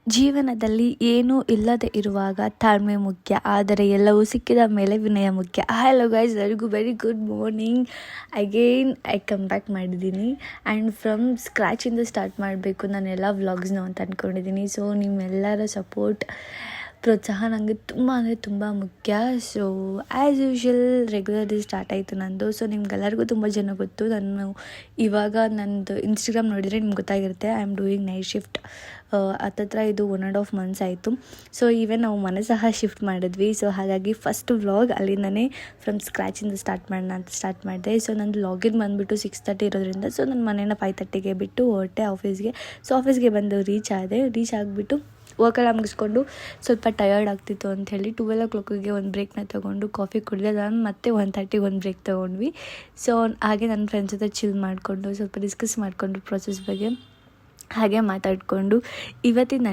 ಜೀವನದಲ್ಲಿ ಏನೂ ಇಲ್ಲದೆ ಇರುವಾಗ ತಾಳ್ಮೆ ಮುಖ್ಯ, ಆದರೆ ಎಲ್ಲವೂ ಸಿಕ್ಕಿದ ಮೇಲೆ ವಿನಯ ಮುಖ್ಯ. Hello guys, very good morning. Again I come back ಮಾಡಿದ್ದೀನಿ ಆ್ಯಂಡ್ ಫ್ರಮ್ ಸ್ಕ್ರ್ಯಾಚಿಂದ ಸ್ಟಾರ್ಟ್ ಮಾಡಬೇಕು ನಾನೆಲ್ಲ ವ್ಲಾಗ್ಸ್ನ ಅಂತ ಅಂದ್ಕೊಂಡಿದ್ದೀನಿ. ಸೊ ನಿಮ್ಮೆಲ್ಲರ ಸಪೋರ್ಟ್, ಪ್ರೋತ್ಸಾಹ ನನಗೆ ತುಂಬ ಅಂದರೆ ತುಂಬ ಮುಖ್ಯ. So as usual regularly start ಆಯಿತು ನಂದು. ಸೊ ನಿಮ್ಗೆಲ್ಲರಿಗೂ ತುಂಬ ಜನ ಗೊತ್ತು. ನಾನು ಇವಾಗ ನಂದು ಇನ್ಸ್ಟಾಗ್ರಾಮ್ ನೋಡಿದರೆ ನಿಮ್ಗೆ ಗೊತ್ತಾಗಿರುತ್ತೆ, I am doing night shift. ಹತ್ತತ್ರ ಇದು 1.5 months ಆಯಿತು. ಸೊ ಈವನ್ ನಾವು ಮನೆ ಸಹ ಶಿಫ್ಟ್ ಮಾಡಿದ್ವಿ. ಸೊ ಹಾಗಾಗಿ ಫಸ್ಟ್ ವ್ಲಾಗ್ ಅಲ್ಲಿಂದನೇ ಫ್ರಮ್ ಸ್ಕ್ರ್ಯಾಚಿಂದ ಸ್ಟಾರ್ಟ್ ಮಾಡೋಣ ಅಂತ ಸ್ಟಾರ್ಟ್ ಮಾಡಿದೆ. ಸೊ ನಂದು ಲಾಗಿನ್ ಬಂದುಬಿಟ್ಟು 6:30 ಇರೋದ್ರಿಂದ ಸೊ ನನ್ನ ಮನೇನ 5:30ಗೆ ಬಿಟ್ಟು ಹೊರಟೆ ಆಫೀಸ್ಗೆ. ಸೊ ಆಫೀಸ್ಗೆ ಬಂದು ರೀಚ್ ಆಗಿಬಿಟ್ಟು ವರ್ಕೆಲ್ಲ ಮುಗಿಸ್ಕೊಂಡು ಸ್ವಲ್ಪ ಟಯರ್ಡ್ ಆಗ್ತಿತ್ತು ಅಂಥೇಳಿ 12 o'clockಗೆ ಒಂದು ಬ್ರೇಕ್ನ ತೊಗೊಂಡು ಕಾಫಿ ಕುಡಿದೆ. ನಾನು ಮತ್ತೆ 1:30ಗೆ ಒಂದು ಬ್ರೇಕ್ ತೊಗೊಂಡ್ವಿ. ಸೊ ಹಾಗೆ ನನ್ನ ಫ್ರೆಂಡ್ಸ್ ಜೊತೆ ಚಿಲ್ ಮಾಡಿಕೊಂಡು ಸ್ವಲ್ಪ ಡಿಸ್ಕಸ್ ಮಾಡಿಕೊಂಡು ಪ್ರೋಸೆಸ್ ಬಗ್ಗೆ ಹಾಗೆ ಮಾತಾಡಿಕೊಂಡು ಇವತ್ತಿನ